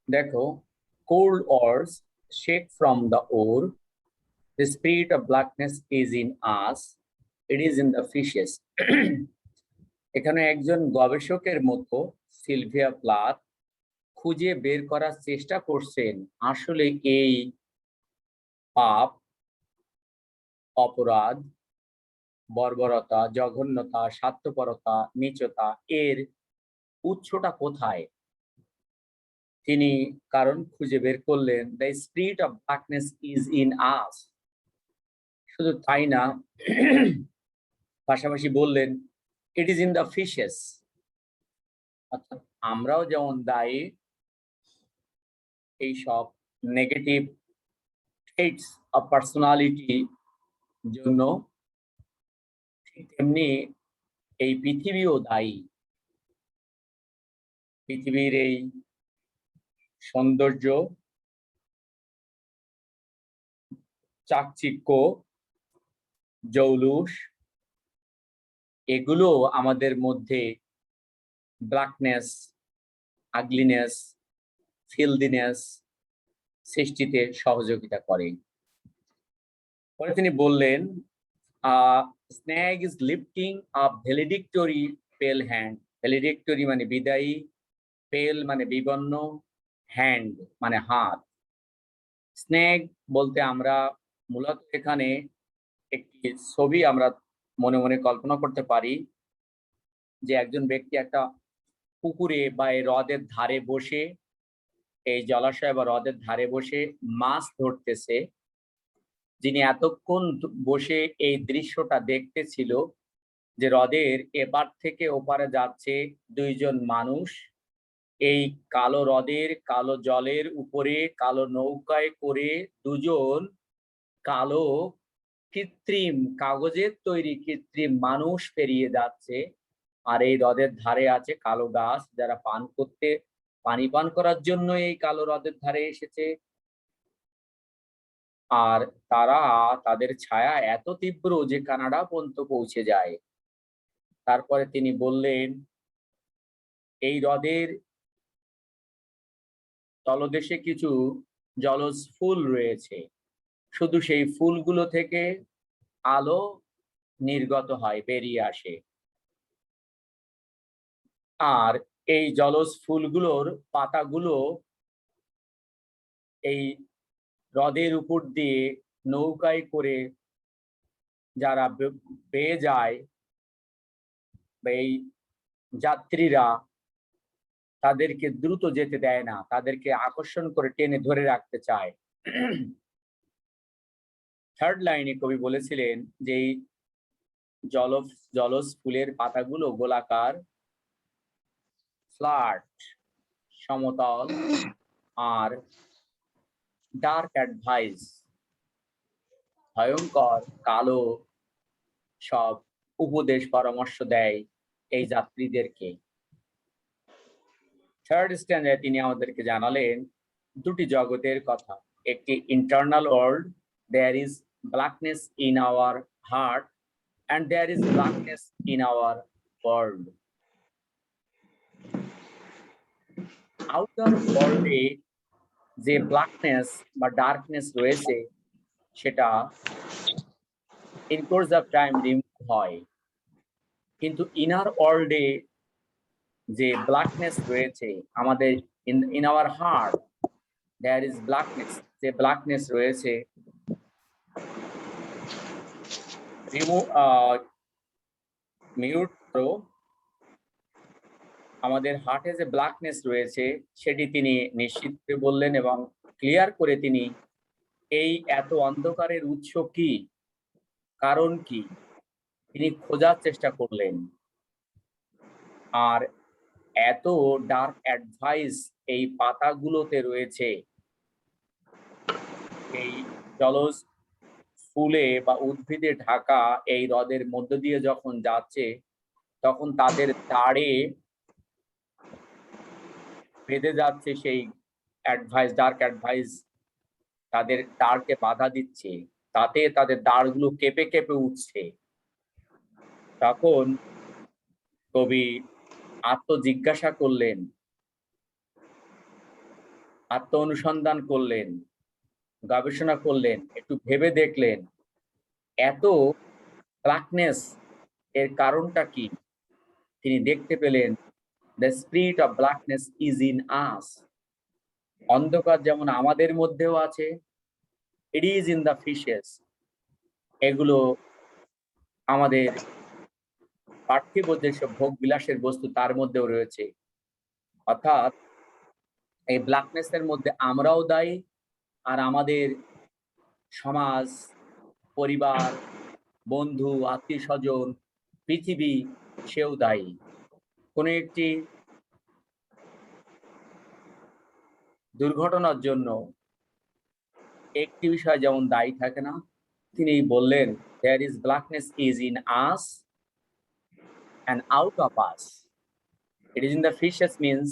দেখো, cold ores shake from the ore. The spirit of blackness is in us. It is in the fishes. এখানে একজন গবেষকের মতো Sylvia Plath খুঁজে বের করার চেষ্টা করছেন আসলে এই পাপ, অপরাধ, বর্বরতা, জঘন্যতা, স্বার্থপরতা, নীচতা এর উৎসটা কোথায়। তিনি কারণ খুঁজে বের করলেন, the spirit of darkness is in us. শুধু তাই না, পাশাপাশি বললেন it is in the fishes. অর্থাৎ আমরাও যেমন দায়ী এই সব নেগেটিভ ট্রেটস অফ পার্সোনালিটি জন্য, ঠিক তেমনি এই পৃথিবীও দায়ী। পৃথিবীর এই সৌন্দর্য, চাকচিক্য, জৌলুস এগুলো আমাদের মধ্যে ব্ল্যাকনেস, আগলিনেস, ফিল্দিনেস সৃষ্টিতে সহযোগিতা করে। পরে তিনি বললেন, স্ন্যাগ ইজ লিফটিং আ ভ্যালিডিক্টরি পেল হ্যান্ড। ভ্যালিডিক্টরি মানে বিদায়ী, পেল মানে বিবন্ন, হ্যান্ড মানে হাত। স্ন্যাগ বলতে আমরা মূলত এখানে একটি ছবি আমরা মনে মনে কল্পনা করতে পারি যে একজন ব্যক্তি একটা পুকুরে বা এই হ্রদের ধারে বসে, এই জলাশয় বা হ্রদের ধারে বসে মাছ ধরতেছে। যিনি এতক্ষণ বসে এই দৃশ্যটা দেখতেছিল যে হ্রদের এপার থেকে ওপারে যাচ্ছে দুইজন মানুষ, এই কালো হ্রদের কালো জলের উপরে কালো নৌকায় করে দুজন কালো কৃত্রিম কাগজের তৈরি কৃত্রিম মানুষ পেরিয়ে যাচ্ছে। আর এই হ্রদের ধারে আছে কালো গাছ, যারা পানি পান করার জন্য এই কালো হ্রদের ধারে এসেছে। আর তাদের ছায়া এত তীব্র যে কানাডা পর্যন্ত পৌঁছে যায়। তারপরে তিনি বললেন, এই হ্রদের তলদেশে কিছু জলজ ফুল রয়েছে, শুধু সেই ফুলগুলো থেকে আলো নির্গত হয়, বেরিয়ে আসে। আর এই জলজ ফুলগুলোর পাতাগুলো এই হ্রদের উপর দিয়ে নৌকায় করে যারা বেয়ে যায়, এই যাত্রীরা তাদেরকে দ্রুত যেতে দেয় না, তাদেরকে আকর্ষণ করে টেনে ধরে রাখতে চায়। থার্ড লাইনে কবি বলেছিলেন যে এই জলজ ফুলের পাতাগুলো গোলাকার, ফ্ল্যাট, সমতল, আর ডার্ক অ্যাডভাইস, ভয়ঙ্কর কালো সব উপদেশ পরামর্শ দেয় এই যাত্রীদেরকে। থার্ড স্ট্যান্ডার্ডে তিনি আমাদেরকে জানালেন দুটি জগতের কথা। একটি internal world, there is blackness in our heart and there is blackness in our world. Outer world এ যে ব্ল্যাকনেস বা ডার্কনেস রয়েছে সেটা in course of time remove হয়, কিন্তু ইনার ওয়ার্ল্ডে যে ব্ল্যাকনেস রয়েছে আমাদের in our heart, there is blackness, যে ব্ল্যাকনেস রয়েছে মিউট করো। আমাদের হার্টে যে ব্ল্যাকনেস রয়েছে সেটি তিনি নিশ্চিত করে বললেন এবং ক্লিয়ার করে তিনি এই এত অন্ধকারের উৎস কি, কারণ কি, তিনি খোঁজার চেষ্টা করলেন। আর এত ডার্ক অ্যাডভাইস এই পাতাগুলোতে রয়েছে। এই জলজ ফুলে বা উদ্ভিদে ঢাকা এই হ্রদের মধ্য দিয়ে যখন যাচ্ছে তখন তাদের দাঁড়ে বেঁধে যাচ্ছে সেই অ্যাডভাইস, ডার্ক অ্যাডভাইস তাদের দাঁড়কে বাধা দিচ্ছে, তাতে তাদের দাঁড়গুলো কেঁপে কেঁপে উঠছে। তখন কবি আত্মজিজ্ঞাসা করলেন আত্ম অনুসন্ধান করলেন, গবেষণা করলেন, একটু ভেবে দেখলেন এত ব্ল্যাকনেস এর কারণটা কি। তিনি দেখতে পেলেন the spirit of blackness is in us. অন্ধকার যেমন আমাদের মধ্যেও আছে, it is in the fishes. এগুলো আমাদের পার্থিব যেসব ভোগ বিলাসের বস্তু তার মধ্যেও রয়েছে। অর্থাৎ এই ব্ল্যাকনেস এর মধ্যে আমরাও দায়ী, আর আমাদের সমাজ, পরিবার, বন্ধু, আত্মীয় স্বজন, পৃথিবী সেও দায়ী। কোনো একটি দুর্ঘটনার জন্য একটি বিষয় যেমন দায়ী থাকে না, তিনি বললেন there is blackness is in us and out of us. It is in the fishes means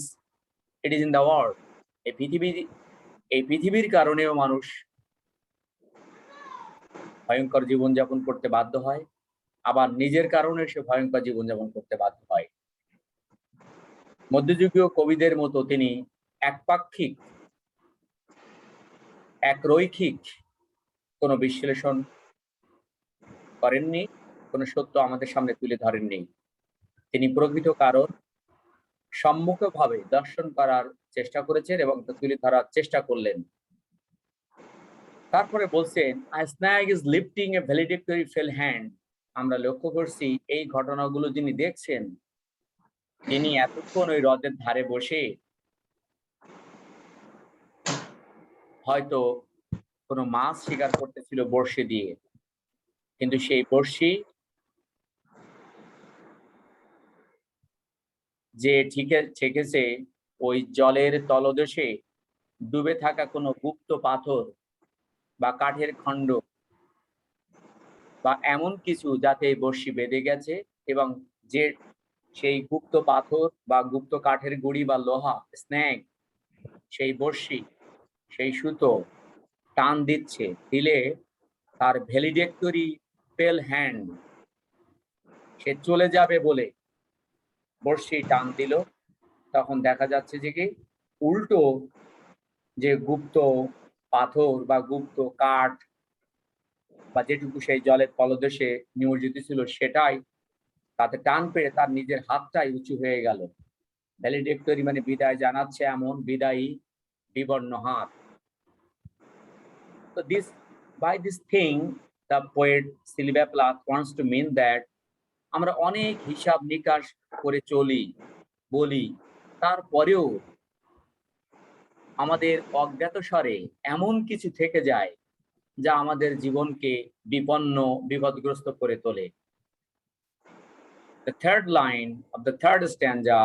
it is in the world. এই পৃথিবীর কারণেও মানুষ ভয়ঙ্কর জীবনযাপন করতে বাধ্য হয়, আবার নিজের কারণে সে ভয়ঙ্কর জীবনযাপন করতে বাধ্য হয়। মধ্যযুগীয় কবিদের মতো তিনি একপাক্ষিক, একরৈখিক কোনো বিশ্লেষণ করেননি, কোনো সত্য আমাদের সামনে তুলে ধরেননি। তিনি প্রকৃত কারণ সম্মুখভাবে দর্শন করার চেষ্টা করেছেন এবং তুলে ধরার চেষ্টা করলেন। তারপরে বলছেন a snake is lifting a valedictory fell hand. আমরা লক্ষ্য করছি এই ঘটনাগুলো যিনি দেখছেন, তিনি এতক্ষণ ওই হ্রদের ধারে বসে হয়তো কোনো মাছ শিকার করতেছিল বড়শি দিয়ে, কিন্তু সেই বড়শি যে ঠেকেছে ওই জলের তলদেশে ডুবে থাকা কোনো গুপ্ত পাথর বা কাঠের খণ্ড বা এমন কিছু যাতে বড়শি বেঁধে গেছে, এবং যে সেই গুপ্ত পাথর বা গুপ্ত কাঠের গুঁড়ি বা লোহা স্নেক সেই বড়শি, সেই সুতো টান দিচ্ছে, দিলে তার ভ্যালিডেক্টরি পেল হ্যান্ড, সে চলে যাবে বলে বড়শি টান দিল। তখন দেখা যাচ্ছে যে কি উল্টো যে গুপ্ত পাথর বা গুপ্ত কাঠ বা যেটুকু সেই জলের তলদেশে নিমজ্জিত ছিল সেটাই তাতে টান পেয়ে তার নিজের হাতটাই উঁচু হয়ে গেল। ভ্যালিডেক্টরি মানে বিদায় জানাচ্ছে, এমন বিদায়ী বিবর্ণ হাত। So by this thing the poet Sylvia Plath wants to mean that আমরা অনেক হিসাব নিকাশ করে চলি, বলি, তারপরেও আমাদের অজ্ঞাতসারে এমন কিছু থেকে যায় যা আমাদের জীবনকে বিপন্ন, বিপদগ্রস্ত করে তোলে। The third line of the third stanza,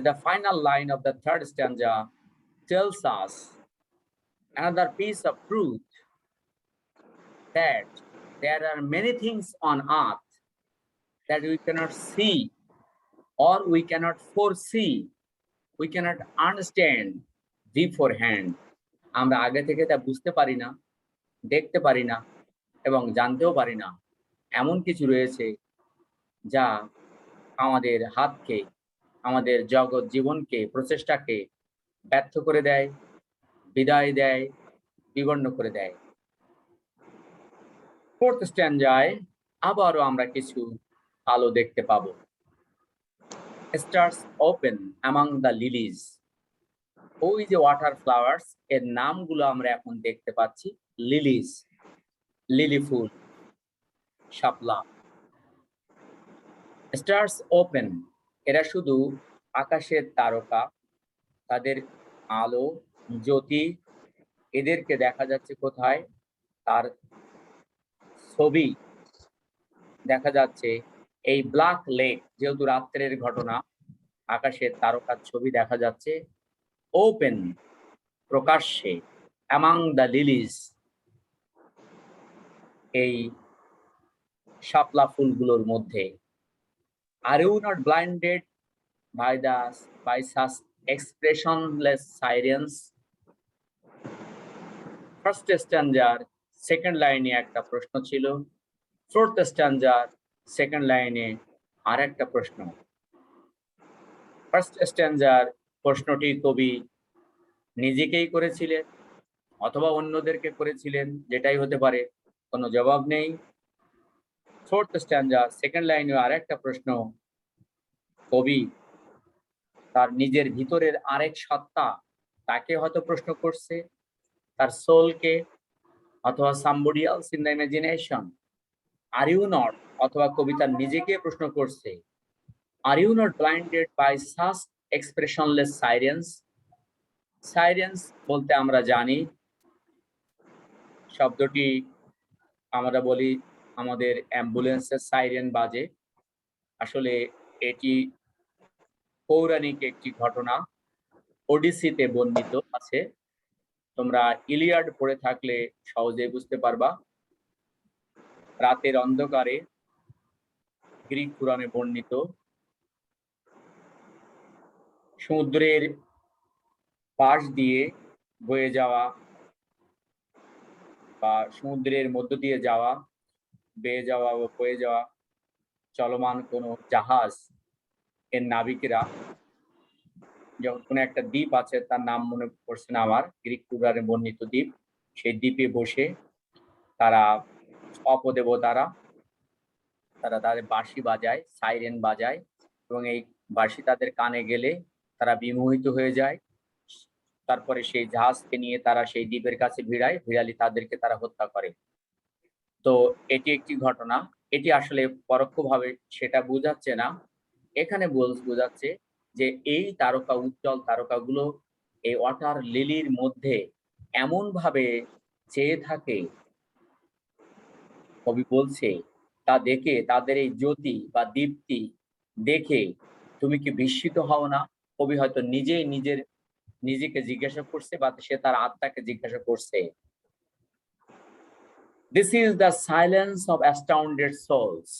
the final line of the third stanza tells us another piece of truth, that there are many things on earth that we cannot see or we cannot foresee, we cannot understand beforehand. আমরা আগে থেকে তা বুঝতে পারি না, দেখতে পারি না এবং জানতেও পারি না। এমন কিছু রয়েছে যা আমাদের হাতকে, আমাদের জগৎ জীবনকে, প্রচেষ্টাকে ব্যর্থ করে দেয়, বিদায় দেয়, বিবর্ণ করে দেয়। ফোর্থ স্ট্যান্জায় আবারও আমরা কিছু আলো দেখতে পাবো। Stars open among the lilies. ওই যে ওয়াটার ফ্লাওয়ার্স এর নামগুলো আমরা এখন দেখতে পাচ্ছি, লিলিজ, লিলি ফুল, শাপলা। স্টার্স ওপেন, এরা শুধু আকাশের তারকা, তাদের আলো, জ্যোতি, এদেরকে দেখা যাচ্ছে কোথায়? তার ছবি দেখা যাচ্ছে এই ব্ল্যাক লেক, যেহেতু রাত্রের ঘটনা, আকাশের তারকার ছবি দেখা যাচ্ছে ওপেন, প্রকাশ্যে, অ্যামাং দ্য লিলিজ, এই শাপলা ফুলগুলোর মধ্যে। Are you not blinded by such expressionless silence? First স্ট্যান্জার সেকেন্ড লাইনে একটা প্রশ্ন ছিল, ফোর্থ স্ট্যান্জার সেকেন্ড লাইনে আর একটা প্রশ্ন। ফার্স্ট স্ট্যান্জার প্রশ্নটি কবি নিজেকেই করেছিলেন অথবা অন্যদেরকে করেছিলেন, যেটাই হতে পারে, কোনো জবাব নেই। ফোর্থ স্ট্যান্জা সেকেন্ড লাইনে আরেকটা প্রশ্ন, কবি তার নিজের ভিতরের আরেক সত্তা তাকে হয়তো প্রশ্ন করছে, তার সোলকে, অথবা somebody else in the imagination. Are you not, অথবা কবিতা নিজেকে প্রশ্ন করছে, are you not blinded by such expressionless silence. Silence বলতে আমরা জানি শব্দটি, আমরা বলি আমাদের অ্যাম্বুলেন্সের সাইরেন বাজে, আসলে এটি পৌরাণিক একটি ঘটনা, ওডিসিতে বর্ণিত আছে। তোমরা ইলিয়াড পড়ে থাকলে সহজেই বুঝতে পারবা। রাতের অন্ধকারে গ্রিক পুরাণে বর্ণিত সমুদ্রের পাশ দিয়ে বয়ে যাওয়া বা সমুদ্রের মধ্য দিয়ে যাওয়া, বেয়ে যাওয়া বা বয়ে যাওয়া চলমান কোনো জাহাজ এর নাবিকেরা যখন কোনো একটা দ্বীপ আছে, তার নাম মনে পড়ছে না আমার, গ্রিক পুরাণে বর্ণিত দ্বীপ, সেই দ্বীপে বসে তারা অপদেবতারা তারা তাদের বাঁশি বাজায়, সাইরেন বাজায়, এবং এই বাঁশি তাদের কানে গেলে তারা বিমোহিত হয়ে যায়। তারপরে সেই জাহাজকে নিয়ে তারা সেই দ্বীপের কাছে ভিড়ায়, ভিড়ালি তাদেরকে তারা হত্যা করে। তো এটি একটি ঘটনা, এটি আসলে পরোক্ষভাবে সেটা বোঝাচ্ছে না, এখানে বোঝাচ্ছে যে এই তারকা, উজ্জ্বল তারকাগুলো এই ওয়াটার লিলির মধ্যে এমন ভাবে চেয়ে থাকে, কবি বলছে, তা দেখে, তাদের এই জ্যোতি বা দীপ্তি দেখে তুমি কি বিস্মিত হও না? কবি হয়তো নিজেই নিজেকে জিজ্ঞাসা করছে, বা সে তার আত্মাকে জিজ্ঞাসা করছে। This is the silence of astounded souls.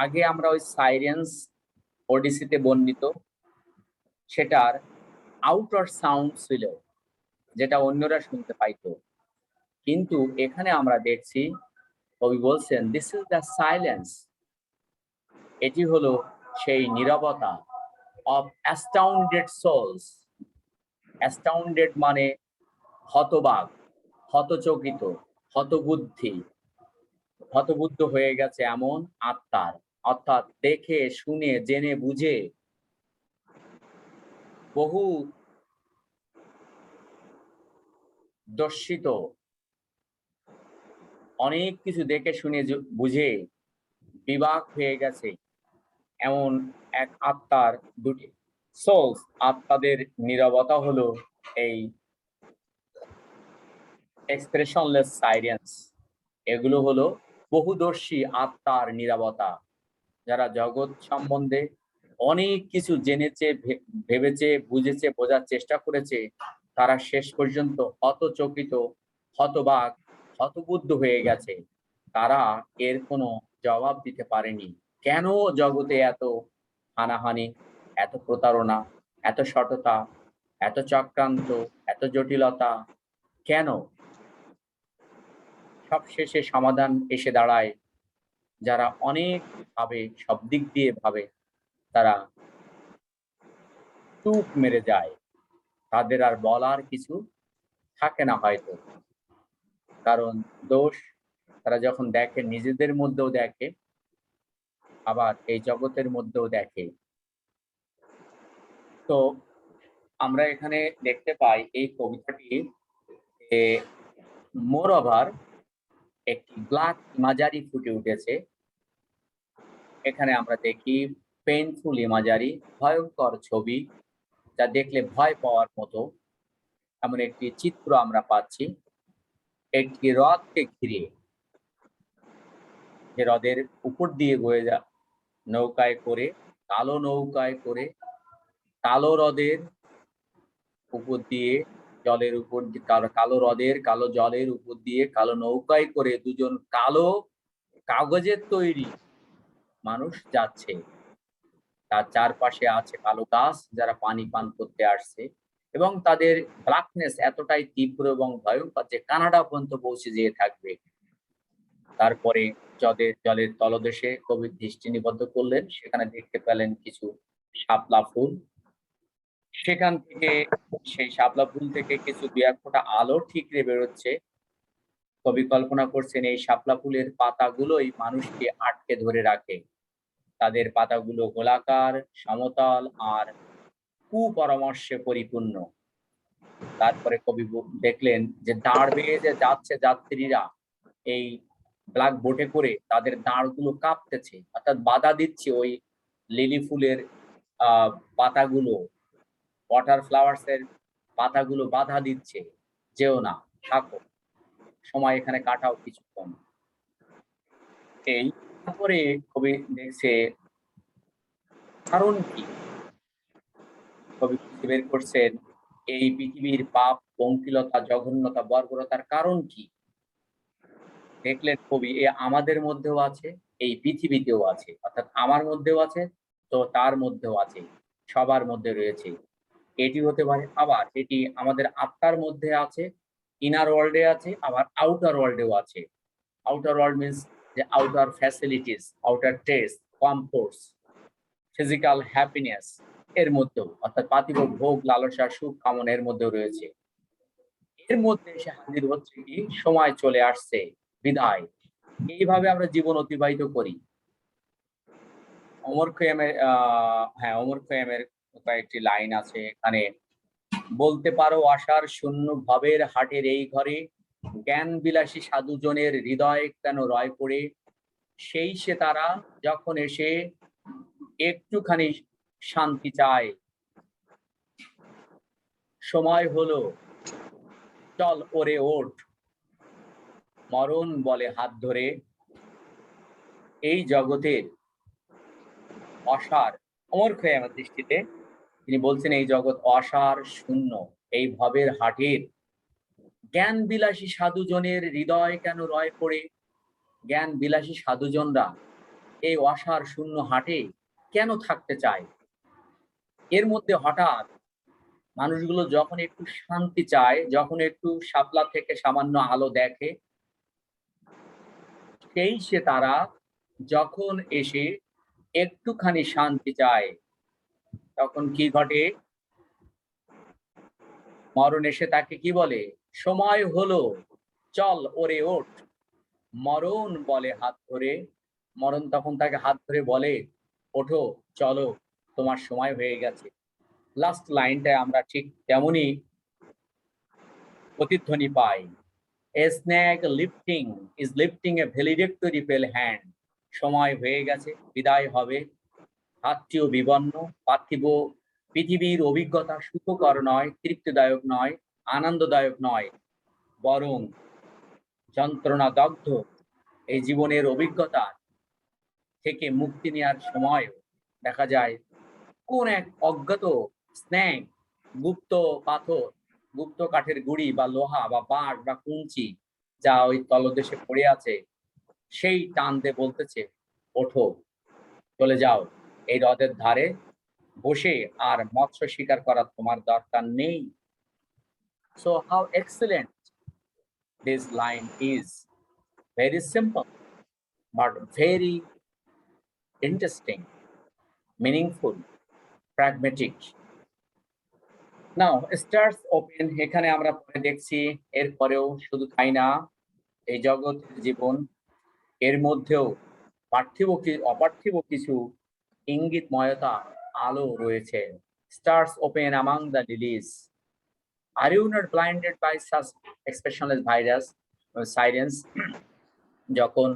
আগে আমরা ওই সাইলেন্স ওডিসিতে বর্ণিত, সেটার আউটার সাউন্ড ছিল যেটা অন্যরা শুনতে পাইতো, কিন্তু এখানে আমরা দেখছি কবি বলছেন দিস ইজ দ্য সাইলেন্স, এটি হলো সেই নীরবতা অফ অ্যাস্টাউন্ডেড সোলস। অ্যাস্টাউন্ডেড মানে হতবাক, হতচকিত, হতবুদ্ধ হয়ে গেছে এমন আত্মার, অর্থাৎ দেখে শুনে জেনে বুঝে বহু দর্শিত, অনেক কিছু দেখে শুনে বুঝে বিবাক হয়ে গেছে এমন এক আত্মার দুটি সোলস, আত্মাদের নীরবতা হলো এই এক্সপ্রেশনলেস সাইলেন্স। এগুলো হলো বহুদর্শী আত্মার নীরবতা, যারা জগৎ সম্বন্ধে অনেক কিছু জেনেছে, ভেবেছে, বুঝেছে, বোঝার চেষ্টা করেছে, তারা শেষ পর্যন্ত হতচকিত, হতবাক, হতবুদ্ধ হয়ে গেছে। তারা এর কোনো জবাব দিতে পারেনি। কেন জগতে এত হানাহানি, এত প্রতারণা, এত সততা, এত চক্রান্ত, এত জটিলতা, কেন? সবশেষে সমাধান এসে দাঁড়ায় যারা অনেক ভাবে, সব দিক দিয়ে ভাবে, তারা চুপ মেরে যায়, তাদের আর বলার কিছু থাকে না হয়তো। কারণ দোষ তারা যখন দেখে, নিজেদের মধ্যেও দেখে, আবার এই জগতের মধ্যেও দেখে। তো আমরা এখানে দেখতে পাই এই কবিতাটি মোর ওভার একটি ব্ল্যাক ইমাজারি ফুটে উঠেছে। এখানে আমরা দেখি পেইনফুল ইমাজারি, ভয়ঙ্কর ছবি, যা দেখলে ভয় পাওয়ার মতো এমন একটি চিত্র আমরা পাচ্ছি। একটি হ্রদকে ঘিরে, যে হ্রদের উপর দিয়ে বয়ে যা নৌকায় করে, কালো নৌকায় করে, কালো হ্রদের উপর দিয়ে, জলের উপর কালো হ্রদের কালো জলের উপর দিয়ে কালো নৌকায় করে দুজন কালো কাগজের তৈরি মানুষ যাচ্ছে। তার চারপাশে আছে কালো গাছ, যারা পানি পান করতে আসছে, এবং তাদের ব্ল্যাকনেস এতটাই তীব্র এবং ভয়ঙ্কর যে কানাডা পর্যন্ত পৌঁছে যেয়ে থাকবে। তারপরে জলের তলদেশে কবি দৃষ্টি নিবদ্ধ করলেন, সেখানে দেখতে পেলেন কিছু শাপলা ফুল। সেখান থেকে সেই শাপলা ফুল থেকে কিছু দু এক ফোঁটা আলো ঠিকরে বেরোচ্ছে। কবি কল্পনা করছেন এই শাপলা ফুলের পাতাগুলোই মানুষকে আটকে ধরে রাখে। তাদের পাতাগুলো গোলাকার, সমতল আর কুপরামর্শে পরিপূর্ণ। তারপরে কবি দেখলেন যে দাঁড় বেয়ে যে যাচ্ছে যাত্রীরা এই ব্ল্যাক বোটে করে, তাদের দাঁড়গুলো কাঁপতেছে, অর্থাৎ বাধা দিচ্ছে ওই লিলি ফুলের পাতাগুলো, ওয়াটার ফ্লাওয়ার্স এর পাতাগুলো বাধা দিচ্ছে, যেও না, থাকো, সময় এখানে কাটাও কিছুক্ষণ। এই তারপরে কবি দেখছে কারণ কি, কবি খুঁজে বের করছেন এই পৃথিবীর পাপ, পঙ্কিলতা, জঘন্যতা, বর্বরতার কারণ কি। দেখলেন কবি এ আমাদের মধ্যেও আছে, এই পৃথিবীতেও আছে, অর্থাৎ আমার মধ্যেও আছে, তো তার মধ্যেও আছে, সবার মধ্যে রয়েছে। এটি হতে পারে, আবার এটি আমাদের আত্মার মধ্যে আছে, ইনার ওয়ার্ল্ডে আছে, আবার আউটার ওয়ার্ল্ডেও আছে। আউটার ওয়ার্ল্ড মিন্স যে outer facilities, outer test, comforts, physical happiness এর মধ্যেও, অর্থাৎ পার্থিব ভোগ, লালসা, সুখ কামনের মধ্যেও রয়েছে। এর মধ্যে এসে হাজির হচ্ছে কি, সময় চলে আসছে, বিদায়। এইভাবে আমরা জীবন অতিবাহিত করি। ওমর খৈয়ামের ওমর খৈয়ামের কয়েকটি লাইন আছে এখানে। বলতে পারো আশার শূন্য ভাবের হাটের এই ঘরে, জ্ঞান বিলাসী সাধুজনের হৃদয় কেন রয় পড়ে, সেই সে তারা যখন এসে একটুখানি শান্তি চায়। সময় হলো, চল ওরে ওঠ, মরণ বলে হাত ধরে। এই জগতের অসার, ওমর খৈয়ামের দৃষ্টিতে তিনি বলছেন এই জগৎ অসার শূন্য, এই ভবের হাটের জ্ঞান বিলাসী সাধুজনের হৃদয় কেন রয় পড়ে। জ্ঞান বিলাসী সাধুজনরা এই অসার শূন্য হাটে কেন থাকতে চায়। এর মধ্যে হঠাৎ মানুষগুলো যখন একটু শান্তি চায়, যখন একটু শাপলা থেকে সামান্য আলো দেখে, সেই সে তারা যখন এসে একটুখানি শান্তি চায়, তখন কি ঘটে, মরণ এসে তাকে কি বলে, সময় হলো, চল ওরে ওঠ, মরণ বলে হাত ধরে। মরণ তখন তাকে হাত ধরে বলে, ওঠো, চলো, তোমার সময় হয়ে গেছে। লাস্ট লাইনটায় আমরা ঠিক তেমনই প্রতিধ্বনি পাই। A snake lifting is lifting a valedictory pale hand. সময় হয়ে গেছে, বিদায় হবে। হাতটিও বিবর্ণ, পার্থিব পৃথিবীর অভিজ্ঞতা সুখকর নয়, তৃপ্তিদায়ক নয়, আনন্দদায়ক নয়, বরং যন্ত্রণা দগ্ধ এই জীবনের অভিজ্ঞতা থেকে মুক্তি নেওয়ার সময় দেখা যায় কোন এক অজ্ঞাত স্নেক, গুপ্ত পাথর, গুপ্ত কাঠের গুড়ি বা লোহা বা বাঁশ বা কুঞ্চি যা ওই তলদেশে পড়ে আছে, সেই টান দিয়ে বলতেছে, ওঠো, চলে যাও, এই হ্রদের ধারে বসে আর মৎস্য শিকার করার তোমার দরকার নেই। So how excellent this line is. Very simple, but very interesting, meaningful, pragmatic. Now stars open, এখানে আমরা পরে দেখছি। এরপরেও শুধু তাই না, এই জগতের জীবন, এর মধ্যেও পার্থিব অপার্থিব কিছু ইঙ্গিতময়তা, আলো রয়েছে। Stars open among the lilies, are you not blinded by such expressionless virus silence. যখন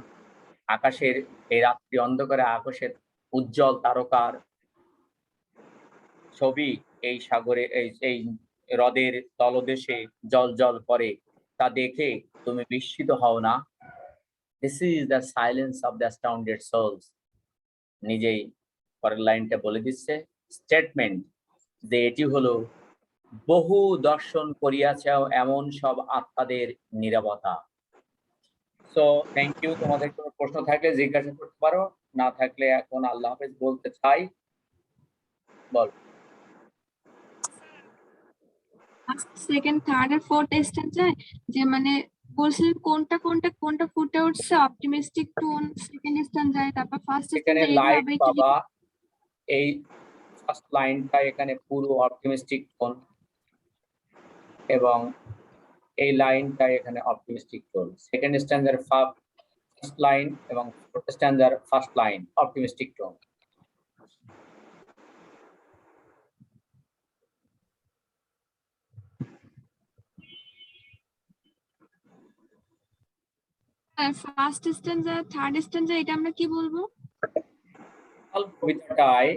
আকাশের এই রাত্রি অন্ধকারে আকাশের উজ্জ্বল তারকার ছবি এই সাগরে, এই হ্রদের তলদেশে জল জল করে, তা দেখে তুমি বিস্মিত হও না। This is the silence of the astounded souls. নিজেই পরের লাইনটা বলে দিচ্ছে, স্টেটমেন্ট, যে এটি হলো বহু দর্শন করিয়াছেও এমন সব আত্মাদের নীরবতা। So thank you. তোমাদের কোনো প্রশ্ন থাকলে জিজ্ঞাসা করতে পারো, না থাকলে এখন আল্লাহ হাফেজ বলতে চাই। বল। সেকেন্ড, থার্ড আর ফোর্থ স্ট্যান্ডায় যে মানে বলছিলেন কোনটা কোনটা কোনটা ফুটে উঠছে, অপটিমিস্টিক টোন সেকেন্ড স্ট্যান্ডায়, তারপর ফার্স্ট এখানে স্ট্যান্ডায়, লাইট এইভাবে পাবা, এই ফার্স্ট লাইনটা এখানে পুরো অপটিমিস্টিক টোন এবং এই লাইনটা এখানে optimistic tone. Second stanza first line এবং fourth stanza first line optimistic tone. First stanza third stanza এটা আমরা কি বলবো? কবিতাটায়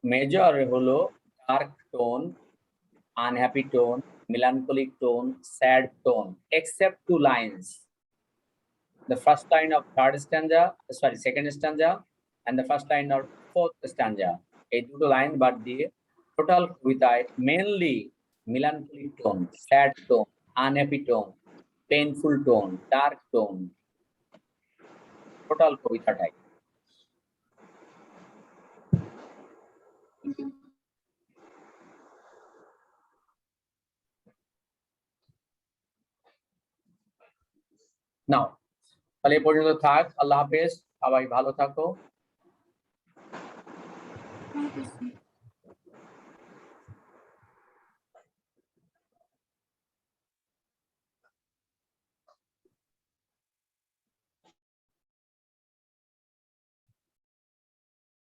মেজর হলো dark tone, unhappy tone, melancholic tone, sad tone, except two lines. The first line of second stanza, and the first line of fourth stanza. এই দুটো line বাদ দিয়ে টোটাল কবিতায় mainly melancholic tone, sad tone, unhappy tone, painful tone, dark tone, total কবিতাটাই। নাও তাহলে এ পর্যন্ত থাক। আল্লাহ হাফেজ, সবাই ভালো থাকো। Thank you.